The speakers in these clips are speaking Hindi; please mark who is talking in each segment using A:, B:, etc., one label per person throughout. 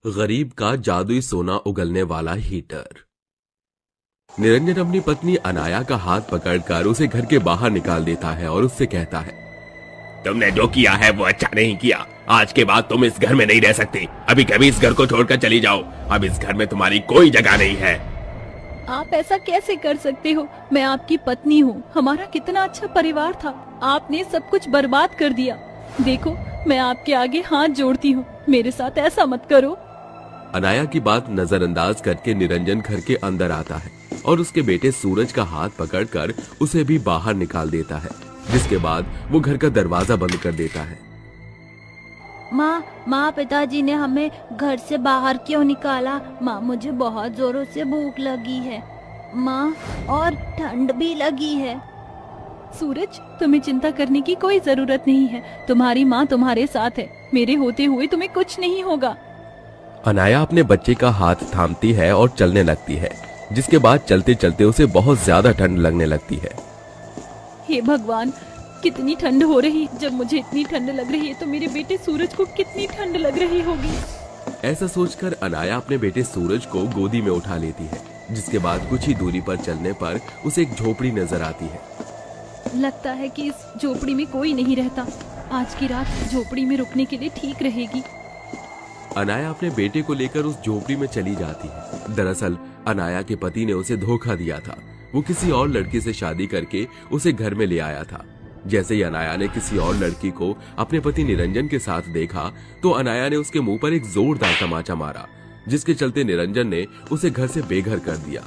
A: गरीब का जादुई सोना उगलने वाला हीटर। निरंजन अपनी पत्नी अनाया का हाथ पकड़कर उसे घर के बाहर निकाल देता है और उससे कहता है,
B: तुमने जो किया है वो अच्छा नहीं किया। आज के बाद तुम इस घर में नहीं रह सकती। अभी कभी इस घर को छोड़कर चली जाओ। अब इस घर में तुम्हारी कोई जगह नहीं है।
C: आप ऐसा कैसे कर सकते हो? मैं आपकी पत्नी हूँ। हमारा कितना अच्छा परिवार था, आपने सब कुछ बर्बाद कर दिया। देखो, मैं आपके आगे हाथ जोड़ती हूँ, मेरे साथ ऐसा मत करो।
A: अनाया की बात नजरअंदाज करके निरंजन घर के अंदर आता है और उसके बेटे सूरज का हाथ पकड़कर उसे भी बाहर निकाल देता है, जिसके बाद वो घर का दरवाजा बंद कर देता है।
C: माँ, पिताजी ने हमें घर से बाहर क्यों निकाला? माँ, मुझे बहुत जोरों से भूख लगी है माँ, और ठंड भी लगी है। सूरज, तुम्हें चिंता करने की कोई जरूरत नहीं है। तुम्हारी माँ तुम्हारे साथ है। मेरे होते हुए तुम्हें कुछ नहीं होगा।
A: अनाया अपने बच्चे का हाथ थामती है और चलने लगती है, जिसके बाद चलते चलते उसे बहुत ज्यादा ठंड लगने लगती है।
C: हे भगवान, कितनी ठंड हो रही। जब मुझे इतनी ठंड लग रही है तो मेरे बेटे सूरज को कितनी ठंड लग रही होगी।
A: ऐसा सोचकर अनाया अपने बेटे सूरज को गोदी में उठा लेती है, जिसके बाद कुछ ही दूरी पर चलने पर उसे एक झोपड़ी नजर आती है।
C: लगता है कि इस झोपड़ी में कोई नहीं रहता। आज की रात झोपड़ी में रुकने के लिए ठीक रहेगी।
A: अनाया अपने बेटे को लेकर उस झोपड़ी में चली जाती है। दरअसल अनाया के पति ने उसे धोखा दिया था। वो किसी और लड़की से शादी करके उसे घर में ले आया था। जैसे ही अनाया ने किसी और लड़की को अपने पति निरंजन के साथ देखा तो अनाया ने उसके मुंह पर एक जोरदार तमाचा मारा, जिसके चलते निरंजन ने उसे घर से बेघर कर दिया।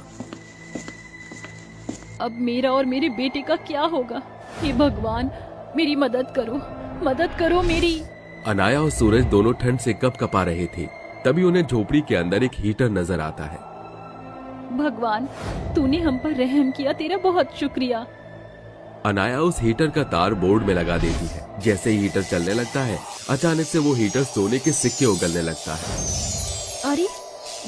C: अब मेरा और मेरे बेटे का क्या होगा? हे भगवान, मेरी मदद करो मेरी।
A: अनाया और सूरज दोनों ठंड से कपकपा रहे थे। तभी उन्हें झोपड़ी के अंदर एक हीटर नजर आता है।
C: भगवान, तूने हम पर रहम किया, तेरा बहुत शुक्रिया।
A: अनाया उस हीटर का तार बोर्ड में लगा देती है। जैसे ही हीटर चलने लगता है, अचानक से वो हीटर सोने के सिक्के उगलने लगता है।
C: अरे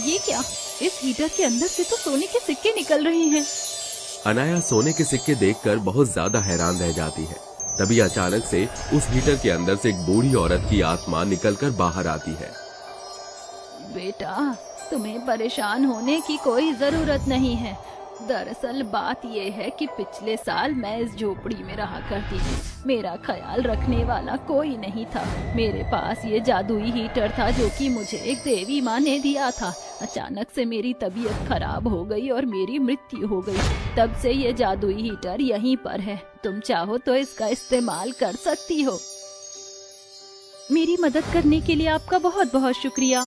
C: ये क्या? इस हीटर के अंदर से तो सोने के सिक्के निकल रहे हैं।
A: अनाया सोने के सिक्के देखकर बहुत ज्यादा हैरान रह जाती है। तभी अचानक से उस हीटर के अंदर से एक बूढ़ी औरत की आत्मा निकलकर बाहर आती है।
C: बेटा, तुम्हें परेशान होने की कोई जरूरत नहीं है। दरअसल बात यह है कि पिछले साल मैं इस झोपड़ी में रहा करती थी। मेरा ख्याल रखने वाला कोई नहीं था। मेरे पास ये जादुई हीटर था जो कि मुझे एक देवी माँ ने दिया था। अचानक से मेरी तबीयत खराब हो गई और मेरी मृत्यु हो गई। तब से ये जादुई हीटर यहीं पर है। तुम चाहो तो इसका इस्तेमाल कर सकती हो। मेरी मदद करने के लिए आपका बहुत बहुत शुक्रिया।